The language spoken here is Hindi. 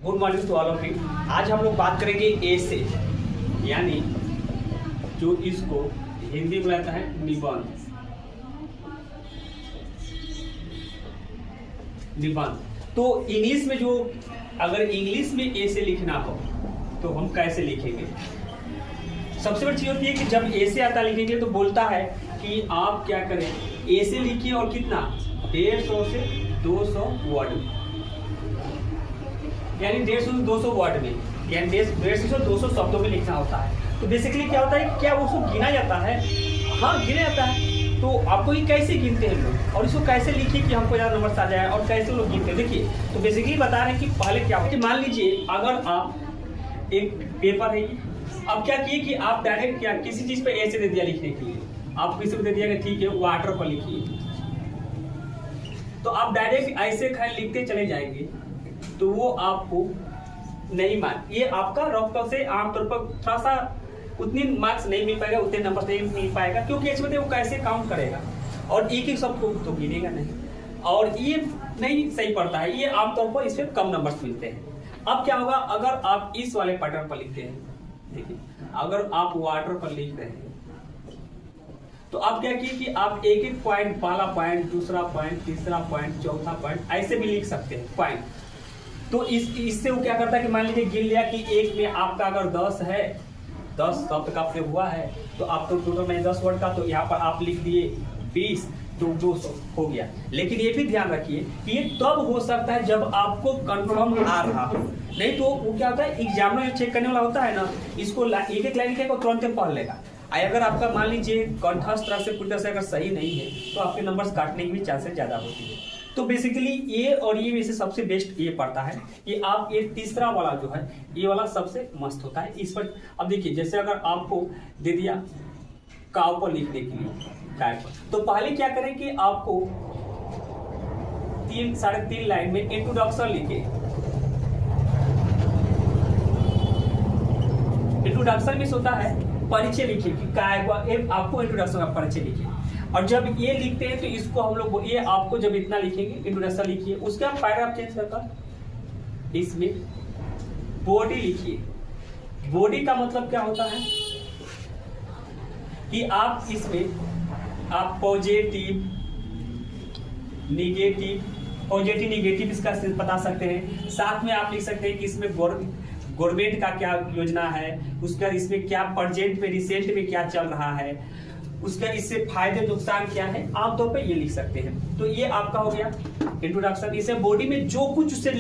Good morning to all of you. आज हम लोग बात करेंगे ए से, यानी जो इसको हिंदी में रहता है निबंध। तो इंग्लिश में जो अगर इंग्लिश में ए से लिखना हो तो हम कैसे लिखेंगे? सबसे बड़ी चीज होती है कि जब ए से आता लिखेंगे तो बोलता है कि आप क्या करें, ए से लिखिए और कितना 150 से 200 वर्ड में, यानी 150 से 200 वर्ड में, यानी 150 से 200 शब्दों में लिखना होता है। तो बेसिकली क्या होता है, क्या उसको गिना जाता है? हाँ, गिना जाता है। तो आपको ये कैसे गिनते हैं लोग और इसको कैसे लिखिए कि हमको ज़्यादा नंबर आ जाए और कैसे लोग गिनते हैं? देखिए, तो बेसिकली बता रहे हैं कि पहले क्या होता है। मान लीजिए अगर आप एक पेपर है, अब क्या किए कि आप डायरेक्ट क्या किसी चीज़ पे ए से दे दिया लिखने के लिए, आप किसी को दे दिया कि ठीक है वाटर पर लिखिए, तो आप डायरेक्ट ऐसे खाली लिखते चले जाएंगे तो वो आपको नहीं मान, ये आपका रफ से आमतौर पर थोड़ा सा उतनी मार्क्स नहीं मिल पाएगा, उतने नंबर नहीं मिल पाएगा, क्योंकि इसमें वो कैसे काउंट करेगा और एक एक शब्द को तो गिनेगा नहीं, और ये नहीं सही पड़ता है। ये आमतौर पर इसमें कम नंबर मिलते हैं। अब क्या होगा, अगर आप इस वाले पैटर्न पर लिखते हैं, देखिए अगर आप वाटर पर लिख रहे हैं तो आप क्या किए कि आप एक एक पॉइंट, पहला पॉइंट, दूसरा पॉइंट, तीसरा पॉइंट, चौथा पॉइंट, ऐसे भी लिख सकते हैं पॉइंट। तो इससे वो क्या करता है कि मान लीजिए गिन लिया कि एक में आपका अगर 10 है, 10 शब्द का प्रयोग हुआ है, तो आप तो टोटल में 10 वर्ड का, तो यहाँ पर आप लिख दिए 20, तो 200 हो गया। लेकिन ये भी ध्यान रखिए कि ये तब हो सकता है जब आपको कंफर्म आ रहा हो, नहीं तो वो क्या होता है, एग्जामिनर चेक करने वाला होता है ना, इसको एक एक लाइन लिखेगा तुरंत पढ़ लेगा। अगर आपका मान लीजिए कंठस्थ तरह से पूरी तरह से अगर सही नहीं है तो आपके नंबर्स काटने की भी चांसेस ज़्यादा होती है। तो बेसिकली ये और ये में से सबसे बेस्ट ये पड़ता है कि आप ये तीसरा वाला जो है, ये वाला सबसे मस्त होता है। इस पर अब देखिए, जैसे अगर आपको दे दिया काव पर लिखने के लिए काय पर, तो पहले क्या करें कि आपको 3-3.5 लाइन में इंट्रोडक्शन लिखे। इंट्रोडक्शन में होता है परिचय लिखिए कि काय हुआ, आपको इंट्रोडक्शन का परिचय लिखिए। और जब ये लिखते हैं तो इसको हम लोग, ये आपको जब इतना लिखेंगे इंट्रोडक्शन लिखिए, उसके बाद पैराग्राफ चेंज करकर इसमें बॉडी लिखिए। बॉडी का मतलब क्या होता है कि आप इसमें आप पॉजिटिव निगेटिव इसका बता सकते हैं। साथ में आप लिख सकते हैं कि इसमें गवर्नमेंट का क्या योजना है, उसका इसमें क्या प्रेजेंट में रिसेंट में क्या चल रहा है, उसका इससे फायदे नुकसान क्या है, आमतौर पे ये लिख सकते हैं। तो ये आपका हो गया इंट्रोडक्शन। इसे बॉडी में जो कुछ उससे